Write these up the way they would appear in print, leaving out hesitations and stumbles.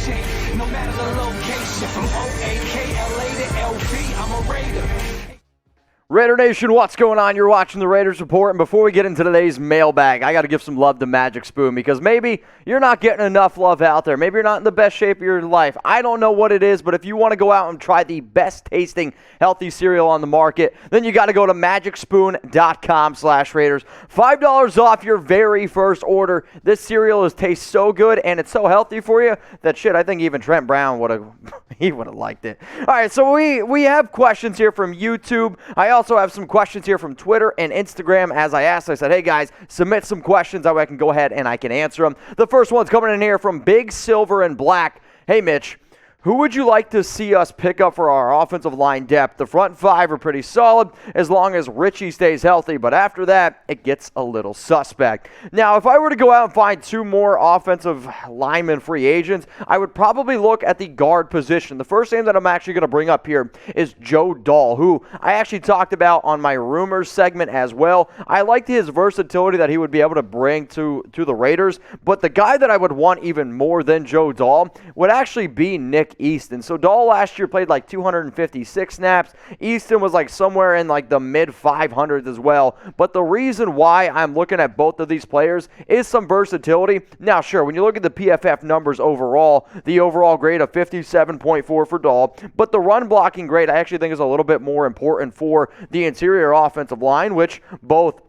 chain, no matter the location. From O-A-K-L-A to L-V, I'm a Raider. Raider Nation, what's going on? You're watching the Raiders Report, and before we get into today's mailbag, I got to give some love to Magic Spoon because maybe you're not getting enough love out there. Maybe you're not in the best shape of your life. I don't know what it is, but if you want to go out and try the best tasting healthy cereal on the market, then you got to go to magicspoon.com/Raiders. $5 off your very first order. This cereal tastes so good and it's so healthy for you that shit, I think even Trent Brown would have liked it. All right, so we have questions here from YouTube. I also have some questions here from Twitter and Instagram. As I asked, I said, hey guys, submit some questions. That way I can go ahead and I can answer them. The first one's coming in here from Big Silver and Black. Hey Mitch, who would you like to see us pick up for our offensive line depth? The front five are pretty solid as long as Richie stays healthy, but after that, it gets a little suspect. Now, if I were to go out and find two more offensive lineman free agents, I would probably look at the guard position. The first name that I'm actually going to bring up here is Joe Dahl, who I actually talked about on my rumors segment as well. I liked his versatility that he would be able to bring to the Raiders, but the guy that I would want even more than Joe Dahl would actually be Nick Easton. So Dahl last year played like 256 snaps. Easton was like somewhere in like the mid 500s as well. But the reason why I'm looking at both of these players is some versatility. Now, sure, when you look at the PFF numbers overall, the overall grade of 57.4 for Dahl, but the run blocking grade I actually think is a little bit more important for the interior offensive line, which both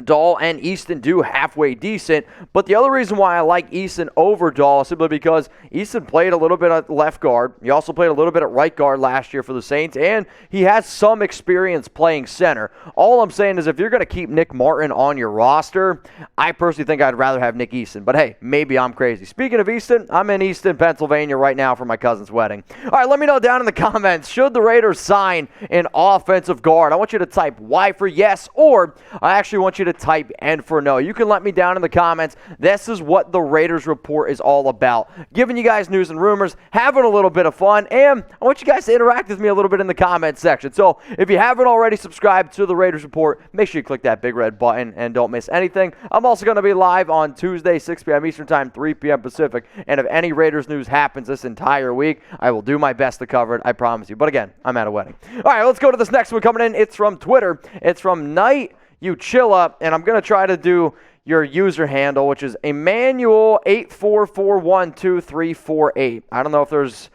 Dahl and Easton do halfway decent, but the other reason why I like Easton over Dahl is simply because Easton played a little bit at left guard. He also played a little bit at right guard last year for the Saints, and he has some experience playing center. All I'm saying is if you're going to keep Nick Martin on your roster, I personally think I'd rather have Nick Easton, but hey, maybe I'm crazy. Speaking of Easton, I'm in Easton, Pennsylvania right now for my cousin's wedding. All right, let me know down in the comments, should the Raiders sign an offensive guard? I want you to type Y for yes, or I actually want you to type N for no. You can let me down in the comments. This is what the Raiders Report is all about. Giving you guys news and rumors, having a little bit of fun, and I want you guys to interact with me a little bit in the comment section. So if you haven't already subscribed to the Raiders Report, make sure you click that big red button and don't miss anything. I'm also going to be live on Tuesday, 6 p.m. Eastern Time, 3 p.m. Pacific, and if any Raiders news happens this entire week, I will do my best to cover it, I promise you. But again, I'm at a wedding. All right, let's go to this next one coming in. It's from Twitter. It's from Night Uchiha, and I'm going to try to do your user handle, which is Emmanuel8441238. I don't know if there's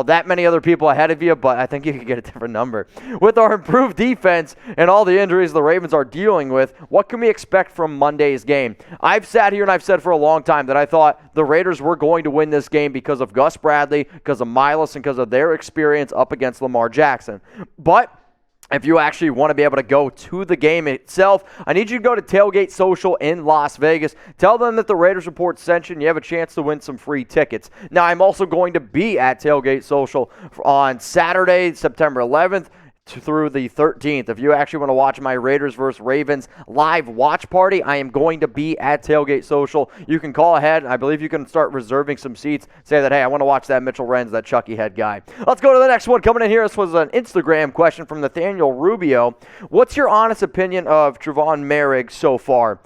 that many other people ahead of you, but I think you could get a different number. With our improved defense and all the injuries the Ravens are dealing with, what can we expect from Monday's game? I've sat here and I've said for a long time that I thought the Raiders were going to win this game because of Gus Bradley, because of Miles, and because of their experience up against Lamar Jackson. But if you actually want to be able to go to the game itself, I need you to go to Tailgate Social in Las Vegas. Tell them that the Raiders Report sent you and you have a chance to win some free tickets. Now, I'm also going to be at Tailgate Social on Saturday, September 11th. Through the 13th. If you actually want to watch my Raiders versus Ravens live watch party, I am going to be at Tailgate Social. You can call ahead. I believe you can start reserving some seats. Say that, hey, I want to watch that Mitchell Renz, that Chucky head guy. Let's go to the next one. Coming in here, this was an Instagram question from Nathaniel Rubio. What's your honest opinion of Trevon Moehrig so far?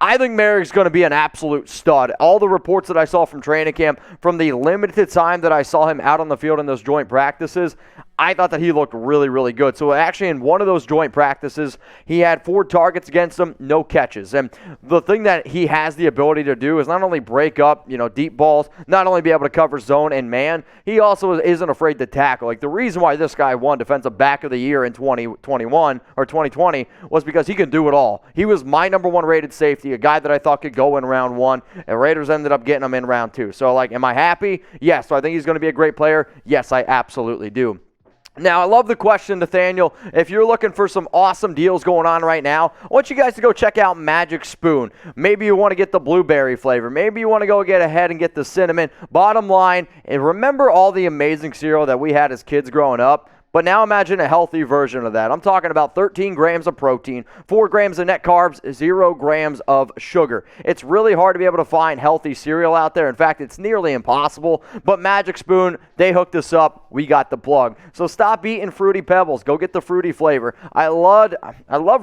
I think Moehrig's going to be an absolute stud. All the reports that I saw from training camp, from the limited time that I saw him out on the field in those joint practices, I thought that he looked really, really good. So actually in one of those joint practices, he had 4 targets against him, no catches. And the thing that he has the ability to do is not only break up, deep balls, not only be able to cover zone and man, he also isn't afraid to tackle. Like the reason why this guy won Defensive Back of the Year in 2021 or 2020 was because he can do it all. He was my number 1 rated safety, a guy that I thought could go in round 1, and Raiders ended up getting him in round 2. So am I happy? Yes. So I think he's going to be a great player? Yes, I absolutely do. Now, I love the question, Nathaniel. If you're looking for some awesome deals going on right now, I want you guys to go check out Magic Spoon. Maybe you want to get the blueberry flavor. Maybe you want to go get ahead and get the cinnamon. Bottom line, and remember all the amazing cereal that we had as kids growing up? But now imagine a healthy version of that. I'm talking about 13 grams of protein, 4 grams of net carbs, 0 grams of sugar. It's really hard to be able to find healthy cereal out there. In fact, it's nearly impossible. But Magic Spoon, they hooked us up. We got the plug. So stop eating Fruity Pebbles. Go get the fruity flavor. I love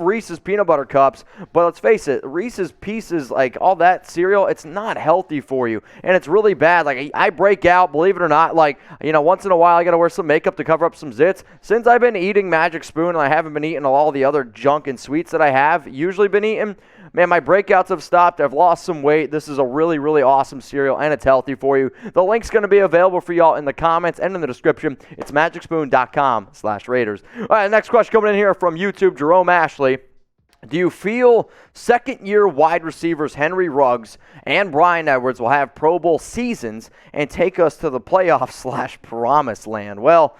Reese's Peanut Butter Cups, but let's face it, Reese's Pieces, like all that cereal, it's not healthy for you. And it's really bad. Like I break out, believe it or not, like, once in a while I got to wear some makeup to cover up some zits. Since I've been eating Magic Spoon and I haven't been eating all the other junk and sweets that I have usually been eating, man, my breakouts have stopped. I've lost some weight. This is a really, really awesome cereal, and it's healthy for you. The link's going to be available for y'all in the comments and in the description. It's magicspoon.com/Raiders. All right, next question coming in here from YouTube, Jerome Ashley. Do you feel second-year wide receivers Henry Ruggs and Bryan Edwards will have Pro Bowl seasons and take us to the playoffs/promised land? Well,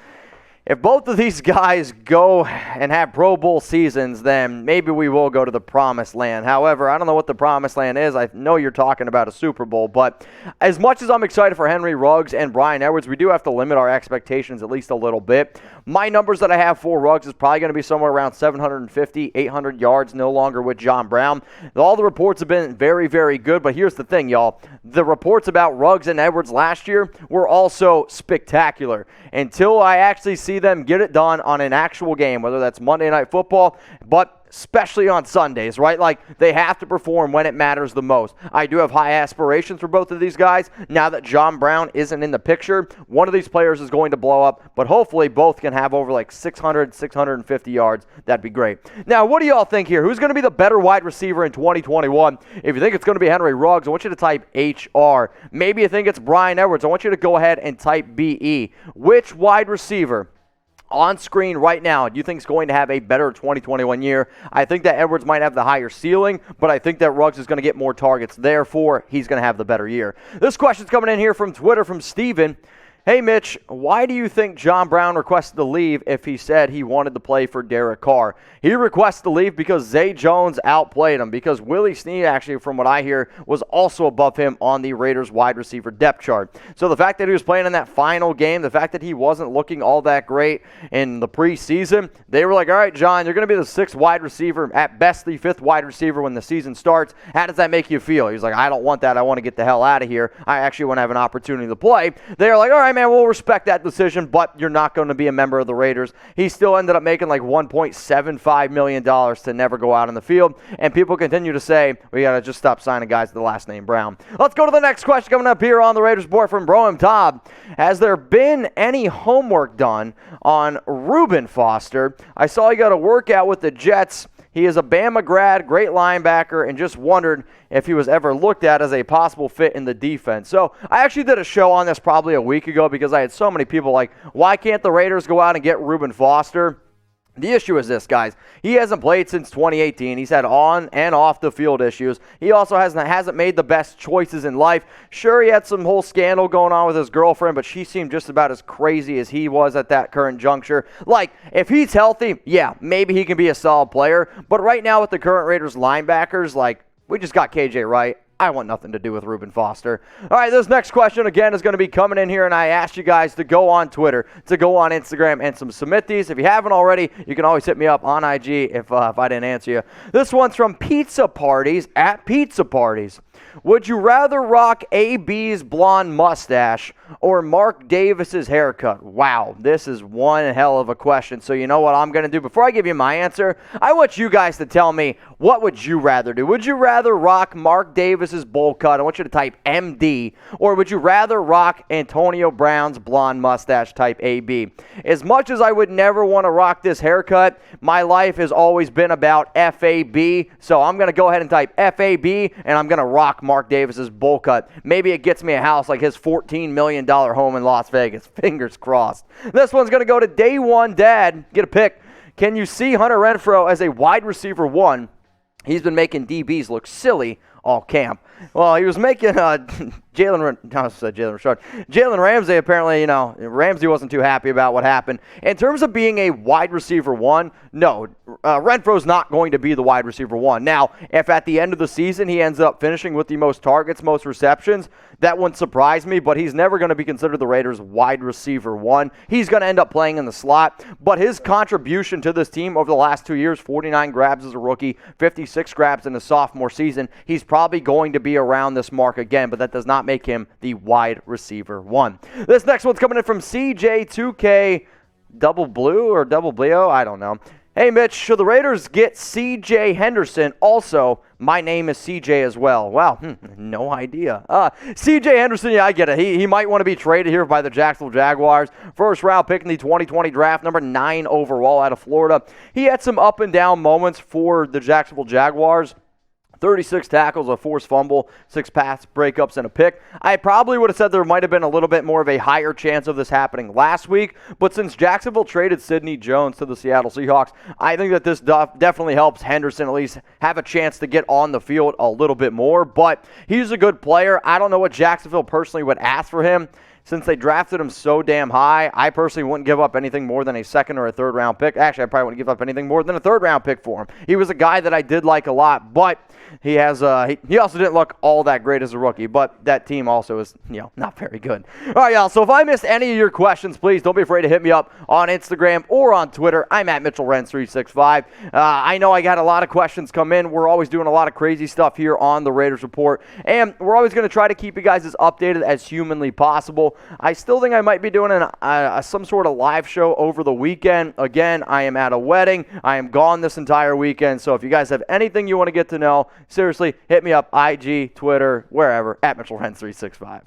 if both of these guys go and have Pro Bowl seasons, then maybe we will go to the promised land. However, I don't know what the promised land is. I know you're talking about a Super Bowl, but as much as I'm excited for Henry Ruggs and Bryan Edwards, we do have to limit our expectations at least a little bit. My numbers that I have for Ruggs is probably going to be somewhere around 750, 800 yards, no longer with John Brown. All the reports have been very, very good, but here's the thing, y'all. The reports about Ruggs and Edwards last year were also spectacular. Until I actually see them get it done on an actual game, whether that's Monday Night Football, but especially on Sundays, right? Like, they have to perform when it matters the most. I do have high aspirations for both of these guys. Now that John Brown isn't in the picture, one of these players is going to blow up, but hopefully both can have over like 600, 650 yards. That'd be great. Now, what do y'all think here? Who's going to be the better wide receiver in 2021? If you think it's going to be Henry Ruggs, I want you to type HR. Maybe you think it's Bryan Edwards. I want you to go ahead and type BE. Which wide receiver on screen right now do you think is going to have a better 2021 year? I think that Edwards might have the higher ceiling, but I think that Ruggs is going to get more targets. Therefore, he's going to have the better year. This question's coming in here from Twitter from Steven. Hey, Mitch, why do you think John Brown requested to leave if he said he wanted to play for Derek Carr? He requested to leave because Zay Jones outplayed him, because Willie Snead, actually, from what I hear, was also above him on the Raiders wide receiver depth chart. So the fact that he was playing in that final game, the fact that he wasn't looking all that great in the preseason, they were like, all right, John, you're going to be the 6th wide receiver, at best the 5th wide receiver when the season starts. How does that make you feel? He was like, I don't want that. I want to get the hell out of here. I actually want to have an opportunity to play. They're like, all right, man, we'll respect that decision, but you're not going to be a member of the Raiders. He still ended up making like $1.75 million to never go out on the field, and people continue to say, we got to just stop signing guys with the last name Brown. Let's go to the next question coming up here on the Raiders board from Broham Todd. Has there been any homework done on Reuben Foster? I saw he got a workout with the Jets. He is a Bama grad, great linebacker, and just wondered if he was ever looked at as a possible fit in the defense. So I actually did a show on this probably a week ago because I had so many people like, why can't the Raiders go out and get Reuben Foster? The issue is this, guys. He hasn't played since 2018. He's had on and off the field issues. He also hasn't made the best choices in life. Sure, he had some whole scandal going on with his girlfriend, but she seemed just about as crazy as he was at that current juncture. Like, if he's healthy, yeah, maybe he can be a solid player. But right now with the current Raiders linebackers, like, we just got KJ Wright. I want nothing to do with Reuben Foster. All right, this next question, again, is going to be coming in here, and I asked you guys to go on Twitter, to go on Instagram, and submit these. If you haven't already, you can always hit me up on IG if I didn't answer you. This one's from Pizza Parties, at Pizza Parties. Would you rather rock AB's blonde mustache or Mark Davis's haircut? Wow, this is one hell of a question. So you know what I'm going to do? Before I give you my answer, I want you guys to tell me, what would you rather do? Would you rather rock Mark Davis's bowl cut? I want you to type MD. Or would you rather rock Antonio Brown's blonde mustache, type AB? As much as I would never want to rock this haircut, my life has always been about FAB. So I'm going to go ahead and type FAB, and I'm going to rock Mark Davis's bowl cut. Maybe it gets me a house like his $14 million home in Las Vegas. Fingers crossed. This one's going to go to Day One Dad. Get a pick. Can you see Hunter Renfrow as a wide receiver 1? He's been making DBs look silly all camp. Well, he was making Jalen Ramsey, apparently, Ramsey wasn't too happy about what happened. In terms of being a wide receiver one, no, Renfrow's not going to be the wide receiver one. Now, if at the end of the season he ends up finishing with the most targets, most receptions, that wouldn't surprise me, but he's never going to be considered the Raiders' wide receiver one. He's going to end up playing in the slot, but his contribution to this team over the last 2 years, 49 grabs as a rookie, 56 grabs in his sophomore season, he's probably going to be around this mark again, but that does not make him the wide receiver one. This next one's coming in from CJ2K Double Blue or Double Bleo, I don't know. Hey, Mitch, should the Raiders get C.J. Henderson? Also, my name is C.J. as well. Wow, no idea. C.J. Henderson, yeah, I get it. He might want to be traded here by the Jacksonville Jaguars. First round pick in the 2020 draft, number 9 overall out of Florida. He had some up and down moments for the Jacksonville Jaguars. 36 tackles, a forced fumble, 6 pass breakups, and a pick. I probably would have said there might have been a little bit more of a higher chance of this happening last week, but since Jacksonville traded Sidney Jones to the Seattle Seahawks, I think that this definitely helps Henderson at least have a chance to get on the field a little bit more, but he's a good player. I don't know what Jacksonville personally would ask for him. Since they drafted him so damn high, I personally wouldn't give up anything more than a second or a third round pick. Actually, I probably wouldn't give up anything more than a third round pick for him. He was a guy that I did like a lot, but he also didn't look all that great as a rookie, but that team also is, not very good. All right, y'all, so if I missed any of your questions, please don't be afraid to hit me up on Instagram or on Twitter. I'm at MitchellRens365. I know I got a lot of questions come in. We're always doing a lot of crazy stuff here on the Raiders Report, and we're always going to try to keep you guys as updated as humanly possible. I still think I might be doing some sort of live show over the weekend. Again, I am at a wedding. I am gone this entire weekend, so if you guys have anything you want to get to know, seriously, hit me up, IG, Twitter, wherever, at MitchellRens365.